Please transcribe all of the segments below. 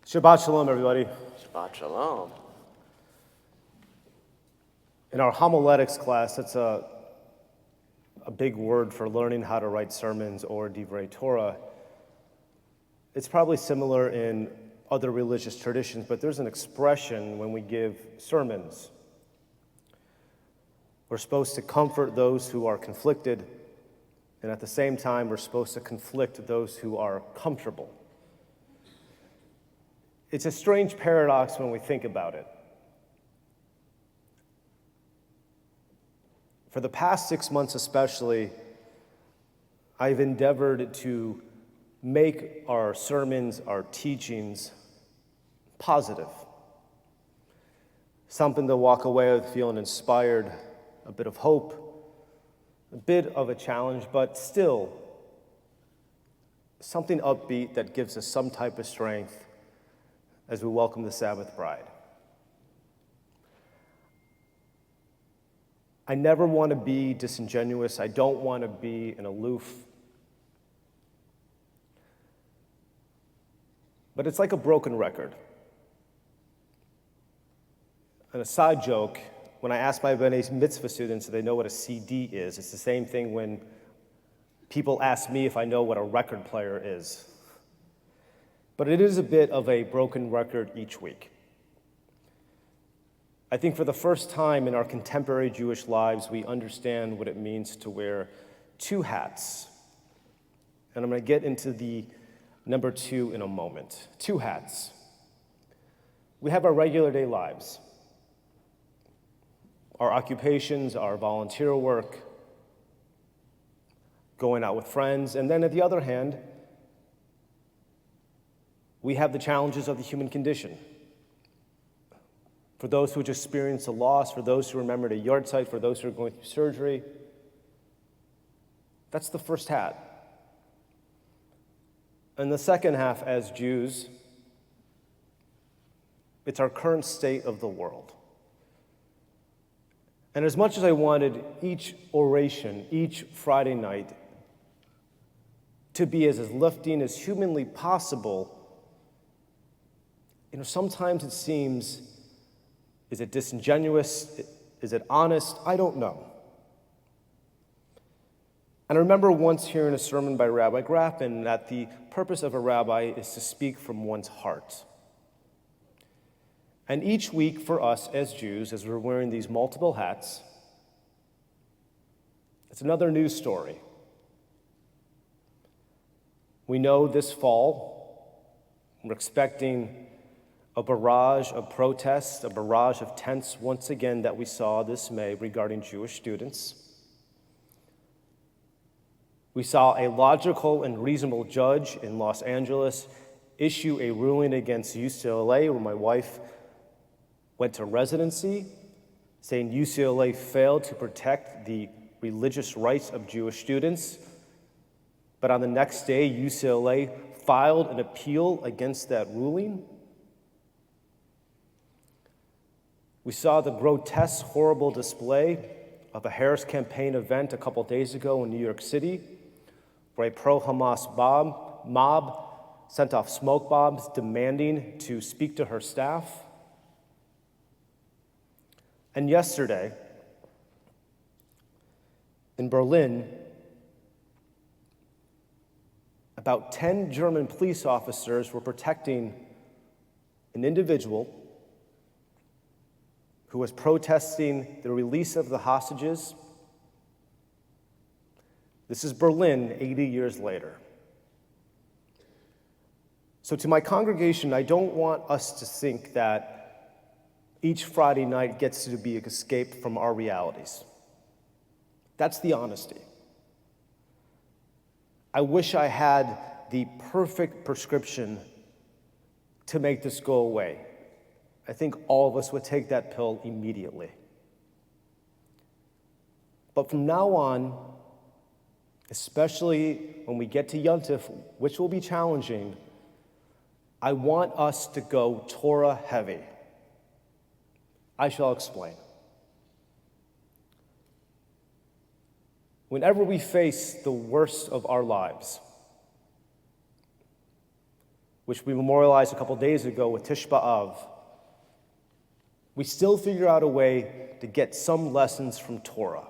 Shabbat Shalom, everybody. Shabbat Shalom. In our homiletics class, that's a big word for learning how to write sermons or divrei Torah. It's probably similar in other religious traditions, but there's an expression when we give sermons. We're supposed to comfort those who are conflicted, and at the same time, we're supposed to conflict those who are comfortable. It's a strange paradox when we think about it. For the past 6 months especially, I've endeavored to make our sermons, our teachings, positive. Something to walk away with feeling inspired, a bit of hope, a bit of a challenge, but still something upbeat that gives us some type of strength as we welcome the Sabbath bride. I never want to be disingenuous. I don't want to be an aloof. But it's like a broken record. And a side joke, when I ask my B'nai Mitzvah students if they know what a CD is, it's the same thing when people ask me if I know what a record player is. But it is a bit of a broken record each week. I think for the first time in our contemporary Jewish lives, we understand what it means to wear two hats. And I'm going to get into the number two in a moment. Two hats. We have our regular day lives, our occupations, our volunteer work, going out with friends, and then at the other hand, we have the challenges of the human condition. For those who just experienced a loss, for those who remembered a yard site, for those who are going through surgery. That's the first hat. And the second half, as Jews, it's our current state of the world. And as much as I wanted each oration, each Friday night, to be as lifting as humanly possible, sometimes it seems, is it disingenuous? Is it honest? I don't know. And I remember once hearing a sermon by Rabbi Wright that the purpose of a rabbi is to speak from one's heart. And each week for us as Jews, as we're wearing these multiple hats, it's another news story. We know this fall, we're expecting a barrage of protests, a barrage of tents once again that we saw this May regarding Jewish students. We saw a logical and reasonable judge in Los Angeles issue a ruling against UCLA, where my wife went to residency, saying UCLA failed to protect the religious rights of Jewish students. But on the next day, UCLA filed an appeal against that ruling. We saw the grotesque, horrible display of a Harris campaign event a couple days ago in New York City, where a pro-Hamas mob sent off smoke bombs demanding to speak to her staff. And yesterday, in Berlin, about 10 German police officers were protecting an individual who was protesting the release of the hostages. This is Berlin 80 years later. So to my congregation, I don't want us to think that each Friday night gets to be an escape from our realities. That's the honesty. I wish I had the perfect prescription to make this go away. I think all of us would take that pill immediately. But from now on, especially when we get to Yontif, which will be challenging, I want us to go Torah heavy. I shall explain. Whenever we face the worst of our lives, which we memorialized a couple days ago with Tish B'Av, we still figure out a way to get some lessons from Torah.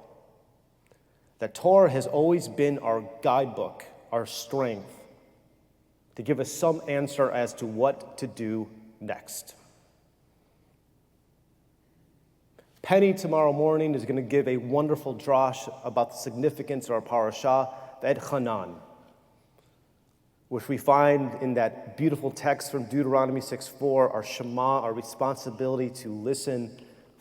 That Torah has always been our guidebook, our strength, to give us some answer as to what to do next. Penny tomorrow morning is going to give a wonderful drosh about the significance of our parashah, V'et Hanan, which we find in that beautiful text from Deuteronomy 6:4, our Shema, our responsibility to listen,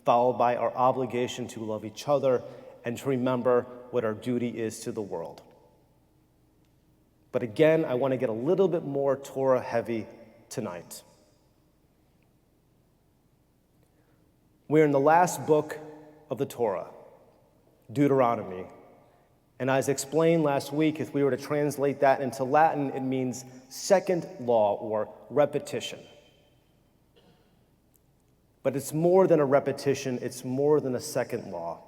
followed by our obligation to love each other and to remember what our duty is to the world. But again, I want to get a little bit more Torah heavy tonight. We're in the last book of the Torah, Deuteronomy. And as explained last week, if we were to translate that into Latin, it means second law or repetition. But it's more than a repetition, it's more than a second law.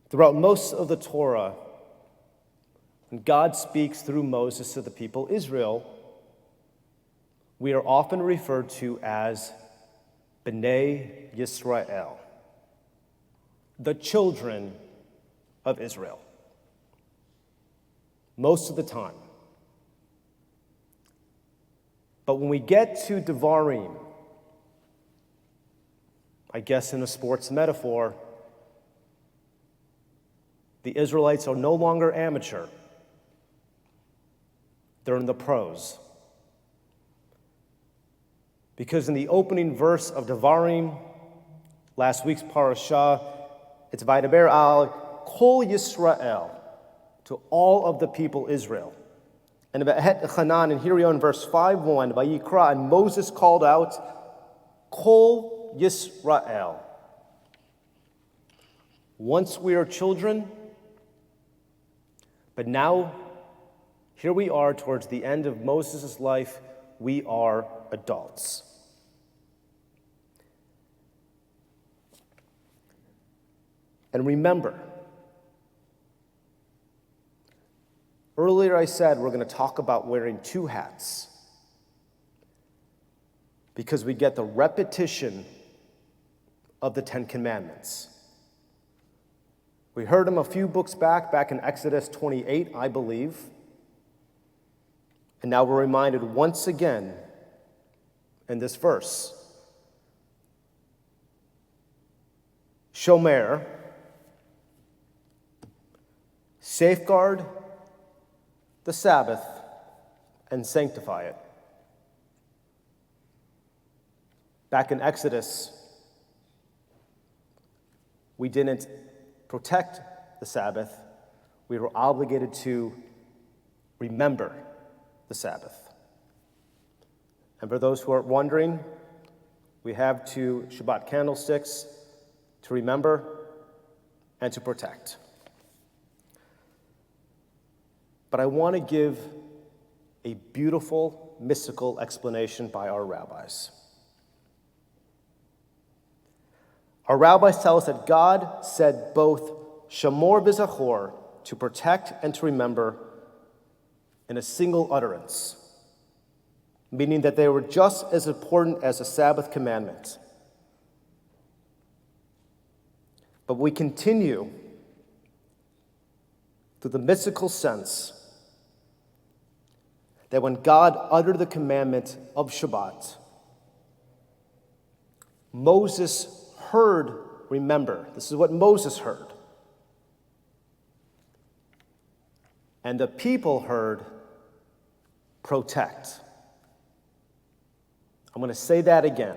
Throughout most of the Torah, when God speaks through Moses to the people Israel, we are often referred to as B'nai Yisrael, the children of Israel, most of the time. But when we get to Devarim, I guess in a sports metaphor, the Israelites are no longer amateur. They're in the pros. Because in the opening verse of Devarim, last week's parashah, it's Vaydaber al Kol Yisrael, to all of the people Israel. And V'et Hanan, and here we are in verse 5:1, Vayikra, and Moses called out, Kol Yisrael. Once we are children, but now, here we are towards the end of Moses' life, we are adults. And remember, earlier I said we're going to talk about wearing two hats because we get the repetition of the Ten Commandments. We heard them a few books back in Exodus 28, I believe. And now we're reminded once again in this verse. Shomer, safeguard the Sabbath and sanctify it. Back in Exodus, we didn't protect the Sabbath. We were obligated to remember the Sabbath. And for those who are wondering, we have two Shabbat candlesticks to remember and to protect. But I want to give a beautiful, mystical explanation by our rabbis. Our rabbis tell us that God said both Shamor v'Zachor, to protect and to remember, in a single utterance, meaning that they were just as important as the Sabbath commandment. But we continue through the mystical sense that when God uttered the commandment of Shabbat, Moses heard, remember. This is what Moses heard. And the people heard, protect. I'm going to say that again.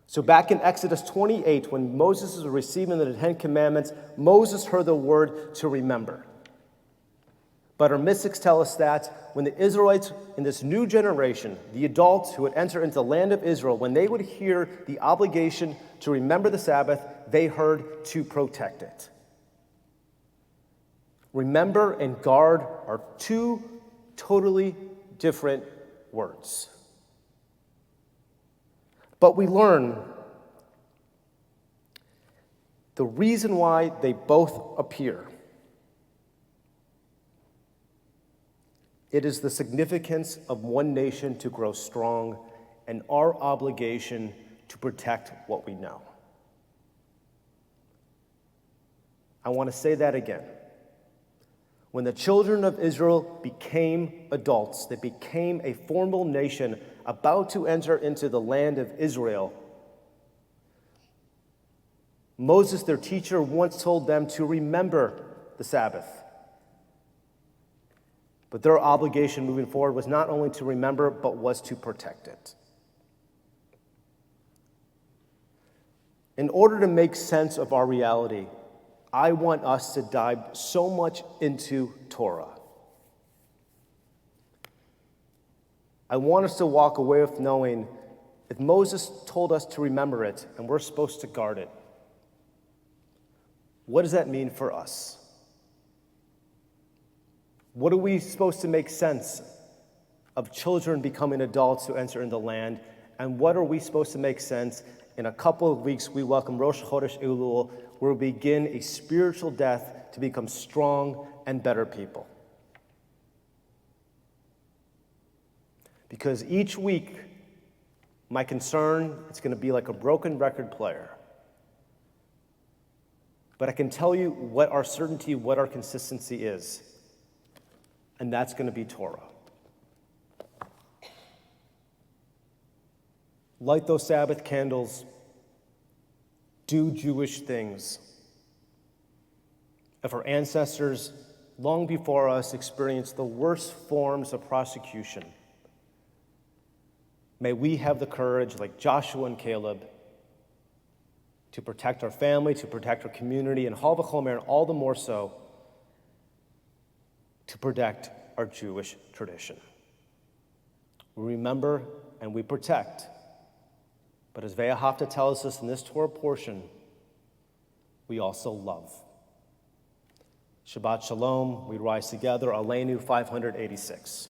So back in Exodus 28, when Moses is receiving the Ten Commandments, Moses heard the word to remember. But our mystics tell us that when the Israelites in this new generation, the adults who would enter into the land of Israel, when they would hear the obligation to remember the Sabbath, they heard to protect it. Remember and guard are two totally different words. But we learn the reason why they both appear It is the significance of one nation to grow strong and our obligation to protect what we know. I want to say that again. When the children of Israel became adults, they became a formal nation about to enter into the land of Israel, Moses, their teacher, once told them to remember the Sabbath. But their obligation moving forward was not only to remember, but was to protect it. In order to make sense of our reality, I want us to dive so much into Torah. I want us to walk away with knowing if Moses told us to remember it and we're supposed to guard it, what does that mean for us? What are we supposed to make sense of children becoming adults who enter in the land? And what are we supposed to make sense in a couple of weeks? We welcome Rosh Chodesh Elul, where we begin a spiritual death to become strong and better people. Because each week, my concern is going to be like a broken record player. But I can tell you what our certainty, what our consistency is. And that's going to be Torah. Light those Sabbath candles. Do Jewish things. If our ancestors, long before us, experienced the worst forms of persecution, may we have the courage, like Joshua and Caleb, to protect our family, to protect our community, and Hal v'chomer, and all the more so, to protect our Jewish tradition. We remember and we protect. But as Ve'ahavta tells us in this Torah portion, we also love. Shabbat Shalom. We rise together. Aleinu 586.